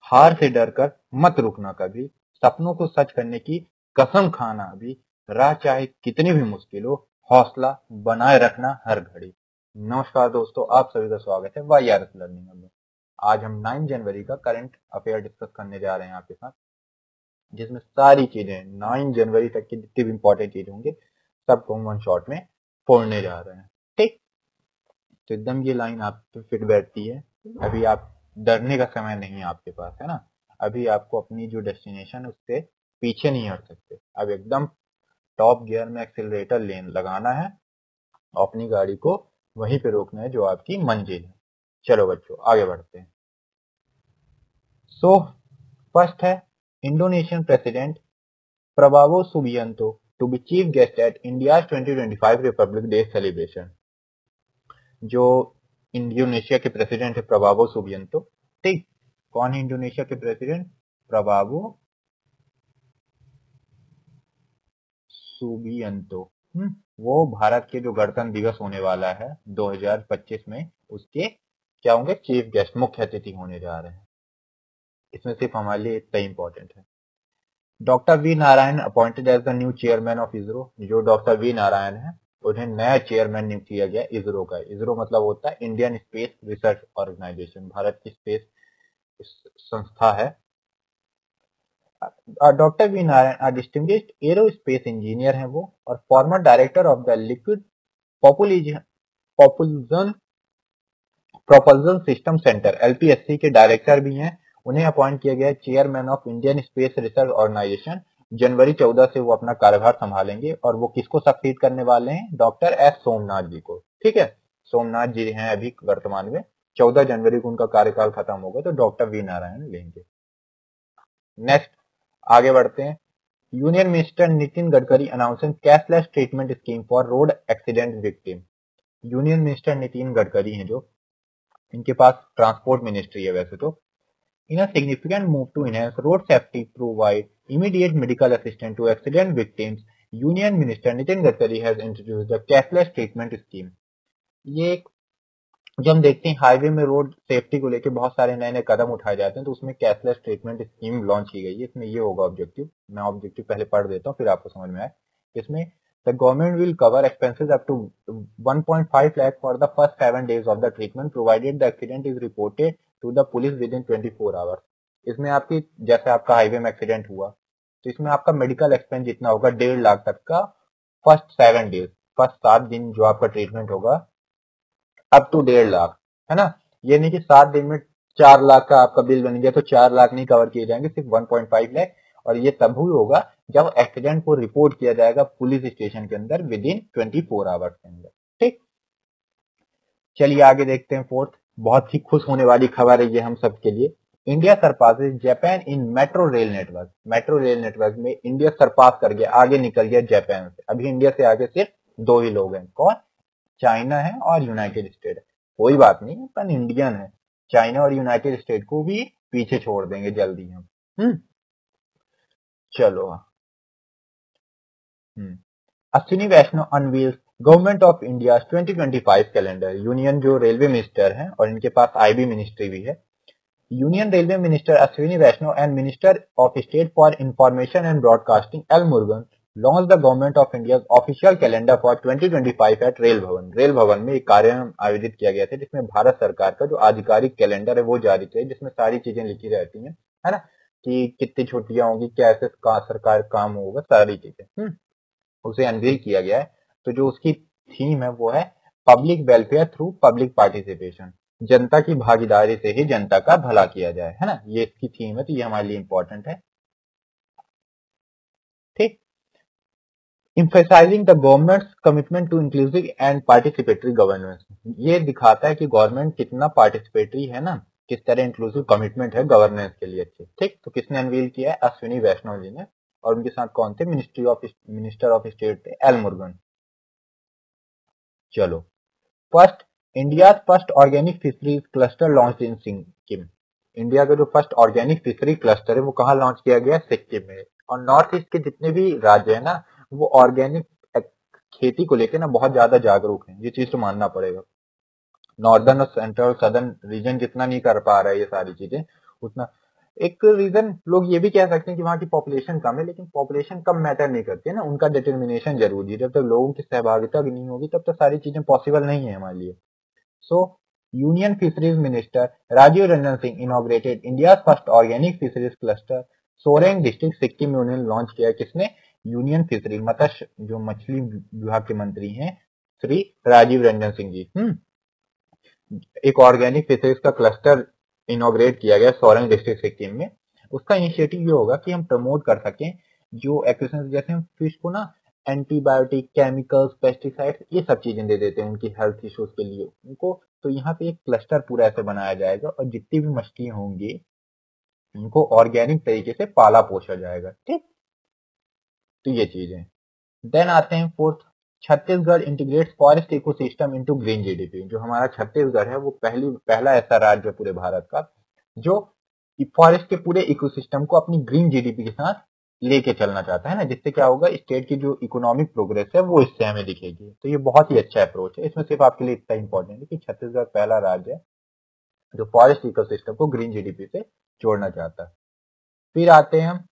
हार से डरकर मत रुकना कभी, सपनों को सच करने की कसम खाना अभी, राह चाहे कितनी भी मुश्किल हो, हौसला बनाए रखना हर घड़ी। नमस्कार दोस्तों, आप सभी का स्वागत है YRS लर्निंग में। आज हम 9 जनवरी का करंट अफेयर डिस्कस करने जा रहे हैं आपके साथ, जिसमें सारी चीजें 9 जनवरी तक की जितनी भी इंपॉर्टेंट चीजें होंगे सबको हम वन शॉट में फोड़ने जा रहे हैं। ठीक, तो एकदम ये लाइन आप पे फिट बैठती है। अभी आप डरने का समय नहीं है आपके पास, है ना। अभी आपको अपनी जो डेस्टिनेशन उससे पीछे नहीं हट सकते। अब एकदम टॉप गियर में एक्सीलरेटर लेन लगाना है, अपनी गाड़ी को वहीं पे रोकना है जो आपकी मंजिल है। चलो बच्चों आगे बढ़ते हैं। सो फर्स्ट है Indonesian president Prabowo Subianto to be chief guest at India 2025 Republic Day celebration. जो इंडोनेशिया के प्रेसिडेंट है प्रबावो सुबियांतो। ठीक, कौन है इंडोनेशिया के प्रेसिडेंट? Prabowo Subianto. वो भारत के जो गणतंत्र दिवस होने वाला है 2025 में, उसके क्या होंगे? चीफ गेस्ट, मुख्य अतिथि होने जा रहे हैं। इसमें सिर्फ हमारे लिए इतना इंपॉर्टेंट है। Doctor V Narayan appointed as the new chairman of ISRO. जो डॉक्टर वी नारायण है उन्हें नया चेयरमैन नियुक्त किया गया इसरो का। इसरो मतलब होता है Indian space research organisation, Bharat की स्पेस संस्था है। Doctor V Narayan distinguished aerospace engineer हैं वो, और former director of the liquid propulsion system centre LPSC के डायरेक्टर भी हैं। उन्हें अपॉइंट किया गया chairman of Indian space research organisation. जनवरी 14 से वो अपना कार्यभार संभालेंगे, और वो किसको सक्सीड करने वाले हैं? डॉक्टर S सोमनाथ जी को। ठीक है, सोमनाथ जी हैं अभी वर्तमान में। 14 जनवरी को उनका कार्यकाल खत्म होगा तो डॉक्टर वी नारायण लेंगे। नेक्स्ट आगे बढ़ते हैं। Union minister Nitin Gadkari announcing cashless treatment scheme for road accident victim. Union minister Nitin Gadkari हैं जो, इनके पास ट्रांसपोर्ट मिनिस्ट्री है वैसे तो। In a significant move to enhance road safety provide immediate medical assistance to accident victims, union minister Nitin Gadkari has introduced the cashless treatment scheme. ये एक, जो हम देखते हैं हाईवे में रोड सेफ्टी को लेकर बहुत सारे नए नए कदम उठाए जाते हैं, तो उसमें कैशलेस ट्रीटमेंट स्कीम लॉन्च की गई है। इसमें ये होगा ऑब्जेक्टिव, मैं ऑब्जेक्टिव पहले पढ़ देता हूँ फिर आपको समझ में आए। इसमें the government will cover expenses up to 1.5 lakh for the first 7 days of the treatment provided the accident is reported to the police within 24 hours. इसमें आपकी, जैसे आपका हाईवे में एक्सीडेंट हुआ तो इसमें आपका मेडिकल एक्सपेंस जितना होगा 1.5 लाख तक का, फर्स्ट 7 days, फर्स्ट 7 दिन जो आपका ट्रीटमेंट होगा, अप टू 1.5 लाख, है ना। ये नहीं कि 7 दिन में 4 लाख का आपका बिल बन गया तो 4 लाख नहीं कवर किए जाएंगे, सिर्फ 1.5 लाख। और ये तब ही होगा जब एक्सीडेंट को रिपोर्ट किया जाएगा पुलिस स्टेशन के अंदर विद इन 24 आवर्स के अंदर। ठीक, चलिए आगे देखते हैं। फोर्थ, बहुत ही खुश होने वाली खबर है ये हम सब के लिए। इंडिया सरपासेस जापान इन metro rail network. Metro rail network में इंडिया सरपास कर गया, आगे निकल गया जापान से। अभी इंडिया से आगे सिर्फ 2 ही लोग हैं, कौन? चाइना है और यूनाइटेड स्टेट है। कोई बात नहीं, अपन इंडियन है, चाइना और यूनाइटेड स्टेट को भी पीछे छोड़ देंगे जल्दी हम। चलो। Ashwini Vaishnaw unveils government of India 2025 calendar. Union जो रेलवे मिनिस्टर हैं और इनके पास IB मिनिस्ट्री भी है। Union railway minister Ashwini Vaishnaw and minister of state for information and broadcasting L Murugan launch the government of India official calendar for 2025 at Rail Bhavan. Rail Bhavan में एक कार्यक्रम आयोजित किया गया था जिसमें भारत सरकार का जो आधिकारिक कैलेंडर है वो जारी किया, जिसमें सारी चीजें लिखी रहती हैं, है ना, कि कितनी छुट्टियां होंगी, कैसे सरकार काम होगा, सारी चीजें उसे अनवील किया गया है। तो जो उसकी थीम है वो है public welfare through public participation. जनता की भागीदारी से ही जनता का भला किया जाए, है ना, ये इसकी थीम है, तो ये हमारे लिए इंपॉर्टेंट है। ठीक, emphasizing the government's commitment to inclusive and participatory governance। ये दिखाता है कि गवर्नमेंट कितना पार्टिसिपेटरी है ना, किस तरह इंक्लूसिव कमिटमेंट है गवर्नेंस के लिए अच्छे। ठीक, तो किसने अनवील किया है? अश्विनी वैष्णव जी ने, और उनके साथ कौन थे? मिनिस्टर ऑफ स्टेट थे एल मुरुगन। चलो, first, India first organic fisheries cluster launch in Sikkim. India का जो फर्स्ट ऑर्गेनिक फिशरी क्लस्टर है वो कहाँ लॉन्च किया गया? सिक्किम में। और नॉर्थ ईस्ट के जितने भी राज्य है ना, वो ऑर्गेनिक खेती को लेकर ना बहुत ज्यादा जागरूक है, ये चीज तो मानना पड़ेगा। नॉर्दर्न और सेंट्रल सदर्न रीजन जितना नहीं कर पा रहा है ये सारी चीजें, उतना एक रीजन लोग ये भी कह सकते हैं कि वहां की पॉपुलेशन कम है, लेकिन पॉपुलेशन कम मैटर नहीं करती है ना, उनका डिटर्मिनेशन जरूरी है। जब तक लोगों की सहभागिता नहीं होगी तब तक सारी चीजें पॉसिबल नहीं है हमारे लिए। So union fisheries minister Rajiv Ranjan Singh inaugurated India first organic fisheries cluster Soreng district Sikkim में उन्होंने लॉन्च किया। किसने? यूनियन फिशरी मत्स्य जो मछली विभाग के मंत्री हैं श्री राजीव रंजन सिंह जी। एक ऑर्गेनिक फिशरीज का क्लस्टर इनॉग्रेट किया गया सोरेंग डिस्ट्रिक्ट सिक्किम में। उसका इनिशिएटिव ये होगा कि हम प्रमोट कर सकें जो एक्विजिशन, जैसे हम फिश को ना एंटीबायोटिक, केमिकल्स, पेस्टिसाइड्स ये सब चीजें दे देते हैं उनकी हेल्थ इश्यूज के लिए उनको, तो यहाँ पे एक क्लस्टर पूरा ऐसे बनाया जाएगा और जितनी भी मछली होंगी उनको ऑर्गेनिक तरीके से पाला पोसा जाएगा। ठीक, तो ये चीजें। देन आते हैं fourth, Chhattisgarh integrates forest ecosystem into green GDP. जो हमारा छत्तीसगढ़ है वो पहला ऐसा राज्य है पूरे भारत का जो फॉरेस्ट के पूरे इकोसिस्टम को अपनी ग्रीन जीडीपी के साथ लेके चलना चाहता है ना, जिससे क्या होगा, स्टेट की जो इकोनॉमिक प्रोग्रेस है वो इससे हमें दिखेगी। तो ये बहुत ही अच्छा अप्रोच है। इसमें सिर्फ आपके लिए इतना इंपॉर्टेंट है कि छत्तीसगढ़ पहला राज्य है जो फॉरेस्ट इकोसिस्टम को ग्रीन जीडीपी से जोड़ना चाहता है। फिर आते हैं हम,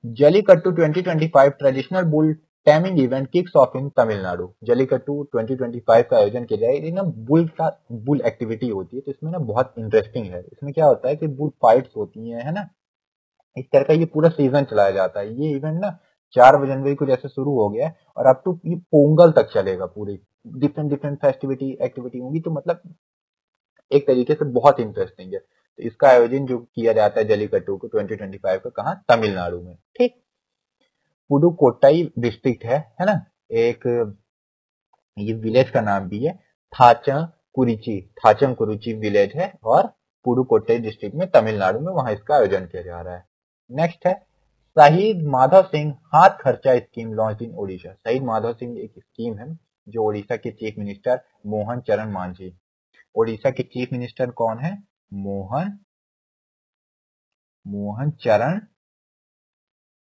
Jallikattu 2025 traditional bull taming event kicks off in Tamil Nadu. Jallikattu 2025 का आयोजन किया जाएगा। ये ना बुल एक्टिविटी होती है, तो इसमें ना बहुत इंटरेस्टिंग है। इसमें क्या होता है कि बुल फाइट्स होती है ना, इस तरह का ये पूरा सीजन चलाया जाता है। ये इवेंट ना 4 जनवरी को जैसे शुरू हो गया है और अप टू ये पोंगल तक चलेगा। पूरी डिफरेंट डिफरेंट फेस्टिविटी एक्टिविटी होंगी, तो मतलब एक तरीके से बहुत इंटरेस्टिंग है। तो इसका आयोजन जो किया जाता है जलीकट्टू को 2025 का, कहा? तमिलनाडु में। ठीक, पुडुकोट्टई डिस्ट्रिक्ट है ना, एक ये विलेज का नाम भी है थाचंकुरिची विलेज है और पुडुकोट्टई डिस्ट्रिक्ट में तमिलनाडु में, वहां इसका आयोजन किया जा रहा है। नेक्स्ट है, शहीद माधव सिंह हाथ खर्चा स्कीम लॉन्च इन ओडिशा। शहीद माधव सिंह एक स्कीम है जो ओडिशा के चीफ मिनिस्टर मोहन चरण मांझी, ओडिशा के चीफ मिनिस्टर कौन है? मोहन चरण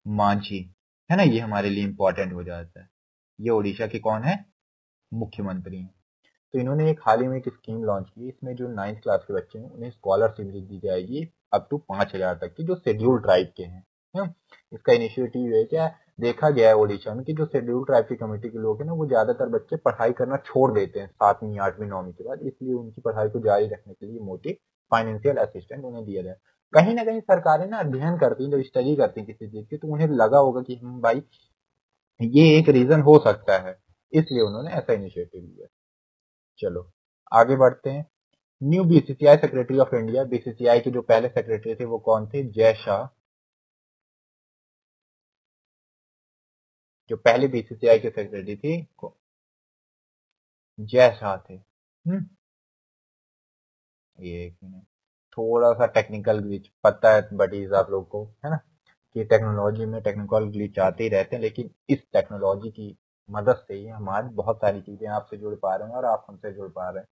मांझी, है ना, ये हमारे लिए इंपॉर्टेंट हो जाता है। ये ओडिशा के कौन है? मुख्यमंत्री हैं। तो इन्होंने एक हाल ही में एक स्कीम लॉन्च की। इसमें जो 9th क्लास के बच्चे हैं उन्हें स्कॉलरशिप दी जाएगी अप टू 5,000 तक की, जो शेड्यूल ट्राइब के हैं। इसका इनिशिएटिव है क्या, देखा गया है ओडिशा में कि जो शेड्यूल ट्राइब की कम्युनिटी के लोग हैं ना, वो ज्यादातर बच्चे पढ़ाई करना छोड़ देते हैं 7वीं 8वीं 9वीं के बाद, इसलिए उनकी पढ़ाई को जारी रखने के लिए मोटी फाइनेंशियल असिस्टेंट उन्हें दिया जाए। कहीं ना कहीं सरकारें ना अध्ययन करती हैं, जब स्टडी करती हैं किसी चीज की, तो उन्हें लगा होगा कि हम भाई ये एक रीजन हो सकता है, इसलिए उन्होंने ऐसा इनिशिएटिव लिया। चलो आगे बढ़ते हैं। New BCCI secretary of India. BCCI के जो पहले सेक्रेटरी थे वो कौन थे? जय शाह। जो पहले बीसीसीआई के सेक्रेटरी थी जय शाह थे। ये एक मिनट, थोड़ा सा टेक्निकल ग्लिच, पता है बडीज आप लोग को, है ना, कि टेक्नोलॉजी में टेक्निकल ग्लिच आते ही रहते हैं, लेकिन इस टेक्नोलॉजी की मदद से ही हमारी बहुत सारी चीजें आपसे जुड़ पा रहे हैं और आप हमसे जुड़ पा रहे हैं।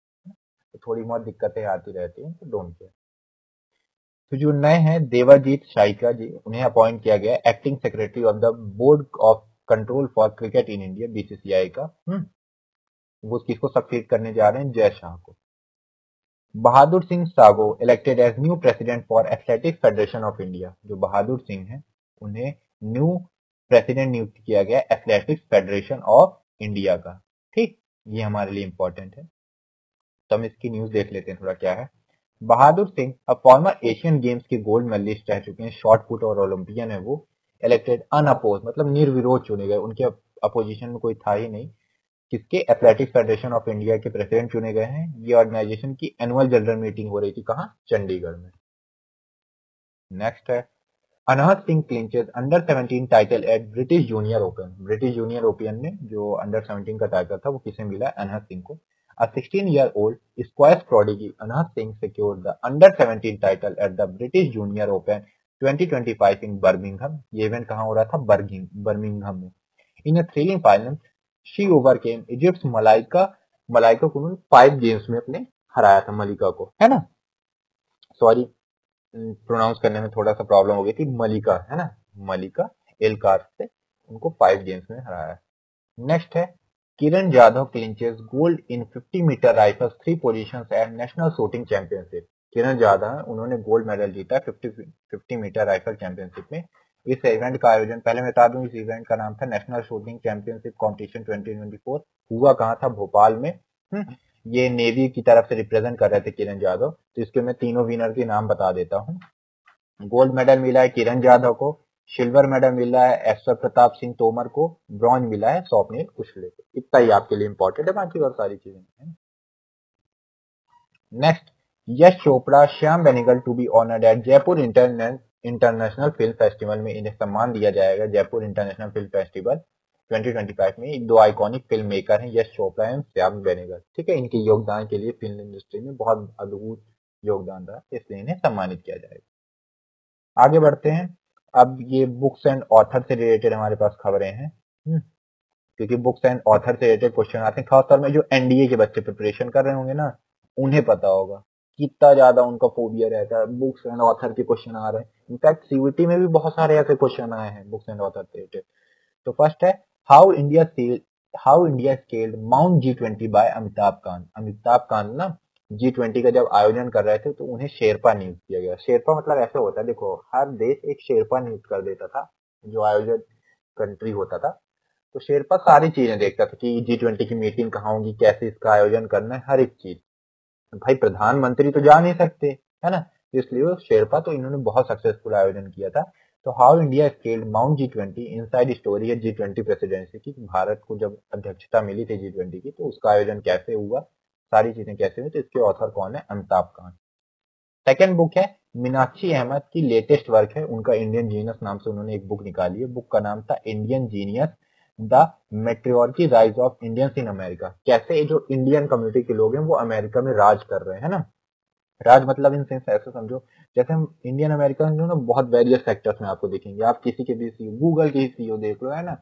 तो थोड़ी बहुत दिक्कतें आती रहती हैं, तो डोंट केयर। तो जो नए हैं देवाजीत शाइका जी, उन्हें अपॉइंट किया गया acting secretary of the board of control for cricket in India, BCCI का। वो किसको सक्सीड करने जा रहे हैं? जय शाह को। Bahadur Singh Sagoo elected as new president for athletics federation of India. जो बहादुर सिंह हैं उन्हें न्यू प्रेसिडेंट नियुक्त किया गया एथलेटिक्स फेडरेशन ऑफ इंडिया का। ठीक, ये हमारे लिए इंपॉर्टेंट है, तो हम इसकी न्यूज देख लेते हैं थोड़ा क्या है। बहादुर सिंह अब फॉर्मर एशियन गेम्स के गोल्ड मेडलिस्ट रह चुके हैं, शॉर्ट पुट और ओलंपियन है वो। इलेक्टेड अनअपोज, मतलब निर्विरोध चुने गए, उनके अपोजिशन में कोई था ही नहीं। किसके? एथलेटिक्स फेडरेशन ऑफ इंडिया के प्रेसिडेंट चुने गए हैं। ये ऑर्गेनाइजेशन की एनुअल जनरल मीटिंग हो रही थी, कहाँ? चंडीगढ़ में। नेक्स्ट है, Anahad Singh clinches under 17 title at British junior open. British junior open में जो अंडर 17 का टाइटल था वो किसे मिला? अनहद सिंह को। A 16-year-old squash prodigy Anhad Singh secured the under-17 title at the British Junior Open 2025 in Birmingham. ये इवेंट कहाँ हो रहा था? बर्मिंघम में। In a thrilling final, she overcame Egypt's Malaika को उन्होंने 5 गेम्स में अपने हराया था, मलिका को, है ना। सॉरी, प्रोनाउंस करने में थोड़ा सा प्रॉब्लम हो गई थी। मलिका, है ना, मलिका एलकार से उनको 5 गेम्स में हराया। नेक्स्ट है, Kiran Jadhav clinches gold in 50 metre rifles 3 positions at national shooting championship. Kiran Jadhav, उन्होंने गोल्ड मेडल जीता 50 मीटर राइफल चैंपियनशिप में। इस इवेंट का आयोजन, पहले मैं बता दूं, इस इवेंट का नाम था नेशनल शूटिंग चैंपियनशिप कॉम्पिटिशन 2024। हुआ कहाँ था? भोपाल में। ये नेवी की तरफ से रिप्रेजेंट कर रहे थे किरण जाधव। तो इसके मैं तीनों विनर के नाम बता देता हूँ। गोल्ड मेडल मिला है किरण जाधव को, सिल्वर मेडल मिला है ऐश्वर्य प्रताप सिंह तोमर को, ब्रॉन्ज मिला है स्वप्निल कुशले को। इतना ही आपके लिए इंपॉर्टेंट है, बाकी और सारी चीजें हैं। Next, Yash Chopra, Shyam Benegal to be honoured at Jaipur international film festival में। इन्हें सम्मान दिया जाएगा जयपुर इंटरनेशनल फिल्म फेस्टिवल 2025 में। दो आइकॉनिक फिल्म मेकर हैं, यश चोपड़ा एंड श्याम बेनेगल। ठीक है, इनके योगदान के लिए फिल्म इंडस्ट्री में बहुत अद्भुत योगदान रहा, इसलिए इन्हें सम्मानित किया जाएगा। आगे बढ़ते हैं। अब ये बुक्स एंड ऑथर से रिलेटेड हमारे पास खबरें हैं, क्योंकि बुक्स एंड ऑथर से रिलेटेड क्वेश्चन आते हैं, खासतौर में जो एनडीए के बच्चे प्रिपरेशन कर रहे होंगे ना, उन्हें पता होगा कितना ज्यादा उनका फोबिया रहता है। बुक्स एंड ऑथर के क्वेश्चन आ रहे हैं, इनफैक्ट सीयूटी में भी बहुत सारे ऐसे क्वेश्चन आए हैं बुक्स एंड ऑथर से रिलेटेड। तो फर्स्ट है, how India scaled mount G20 by Amitabh Kant. Amitabh Kant ना G20 का जब आयोजन कर रहे थे तो उन्हें शेरपा नियुक्त किया गया। शेरपा मतलब ऐसे होता है, देखो हर देश एक शेरपा नियुक्त कर देता था जो आयोजन कंट्री होता था। तो शेरपा सारी चीजें देखता था कि G20 की मीटिंग कहाँ होगी, कैसे इसका आयोजन करना है, हर एक चीज। भाई प्रधानमंत्री तो जा नहीं सकते, है ना, इसलिए वो शेरपा, तो इन्होंने बहुत सक्सेसफुल आयोजन किया था। तो how India scaled mount G20, inside story है G20 प्रेसिडेंसी की। भारत को जब अध्यक्षता मिली थी G20 की, तो उसका आयोजन कैसे हुआ, सारी चीजें कैसे हुई, तो इसके ऑथर कौन है? अमिताभ कांत। सेकेंड बुक है मीनाक्षी अहमद की लेटेस्ट वर्क है, उनका इंडियन जीनियस नाम से उन्होंने एक बुक निकाली है। बुक का नाम था Indian genius, the meteoric rise of Indians in America. कैसे जो इंडियन कम्युनिटी के लोग हैं वो अमेरिका में राज कर रहे हैं ना। राज मतलब इन सेंस ऐसे समझो, जैसे हम इंडियन अमेरिकन जो ना बहुत वेरियस सेक्टर्स में आपको दिखेंगे। आप किसी के भी सीईओ, गूगल के ही सीईओ देख लो, है ना,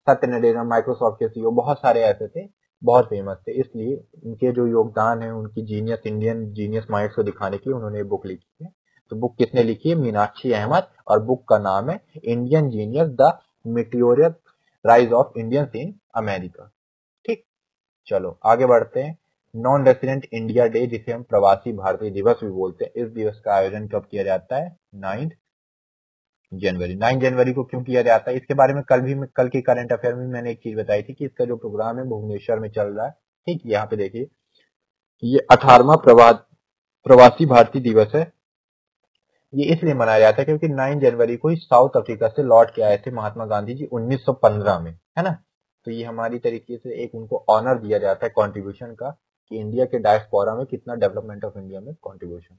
सत्य नडेला, माइक्रोसॉफ्ट के सीईओ, बहुत सारे ऐसे थे, बहुत फेमस थे। इसलिए उनके जो योगदान है, उनकी जीनियस, इंडियन जीनियस माइंड्स को दिखाने के लिए उन्होंने बुक लिखी है। तो बुक किसने लिखी है? मीनाक्षी अहमद, और बुक का नाम है Indian genius, the meteoric rise of Indians in America. ठीक, चलो आगे बढ़ते हैं। नॉन रेसिडेंट इंडिया डे, जिसे हम प्रवासी भारतीय दिवस भी बोलते हैं, इस दिवस का आयोजन कब किया जाता है? 9 जनवरी। 9 जनवरी को क्यों किया जाता है, इसके बारे में कल की करंट अफेयर में मैंने एक चीज बताई थी कि इसका जो प्रोग्राम है भुवनेश्वर में चल रहा है। ठीक, यहाँ पे देखिए, ये 18वां प्रवासी भारतीय दिवस है। ये इसलिए मनाया जाता है क्योंकि 9 जनवरी को ही साउथ अफ्रीका से लौट के आए थे महात्मा गांधी जी 1915 में, है ना। तो ये हमारी तरीके से एक उनको ऑनर दिया जाता है कॉन्ट्रीब्यूशन का, कि इंडिया के डायस्पोरा में कितना डेवलपमेंट ऑफ इंडिया में कॉन्ट्रीब्यूशन।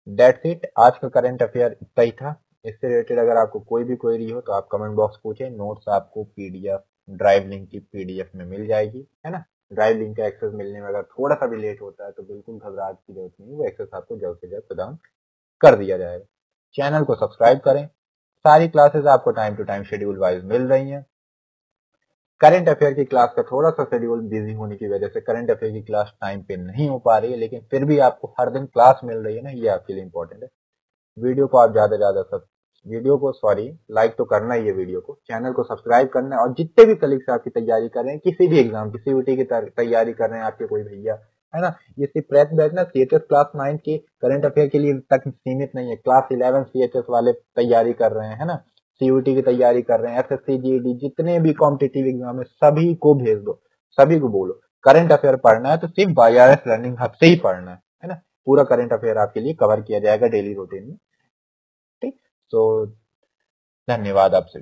दैट्स इट, आज का करंट अफेयर इतना ही था। इससे रिलेटेड अगर आपको कोई भी क्वेरी हो तो आप कमेंट बॉक्स पूछें। नोट्स आपको पीडीएफ ड्राइव लिंक की पीडीएफ में मिल जाएगी, है ना। ड्राइव लिंक का एक्सेस मिलने में अगर थोड़ा सा भी लेट होता है तो बिल्कुल घबराहट की जरूरत नहीं, वो एक्सेस आपको जल्द से जल्द प्रदान कर दिया जाएगा। चैनल को सब्सक्राइब करें, सारी क्लासेस आपको time to time schedule wise मिल रही हैं। करंट अफेयर की क्लास का थोड़ा सा शेड्यूल बिजी होने की वजह से करंट अफेयर की क्लास टाइम पे नहीं हो पा रही है, लेकिन फिर भी आपको हर दिन क्लास मिल रही है ना, ये आपके लिए इंपॉर्टेंट है। वीडियो को आप ज्यादा लाइक तो करना ही है, वीडियो को, चैनल को सब्सक्राइब करना है। और जितने भी कलीग्स आपकी तैयारी कर रहे हैं, किसी भी एग्जाम की, सीयूटी की तैयारी कर रहे हैं आपके कोई भैया, है ना, ये सिर्फ प्रेप बैच ना सीएचएस क्लास 9 के करंट अफेयर के लिए तक सीमित नहीं है। क्लास 11 सीएचएस वाले तैयारी कर रहे हैं, है ना, सीयूटी की तैयारी कर रहे हैं, एसएससी जीडी, जितने भी कॉम्पिटिटिव एग्जाम है सभी को भेज दो, सभी को बोलो करंट अफेयर पढ़ना है तो सिर्फ IRS लर्निंग हब से ही पढ़ना है ना। पूरा करंट अफेयर आपके लिए कवर किया जाएगा डेली रूटीन में। ठीक, तो धन्यवाद आपसे।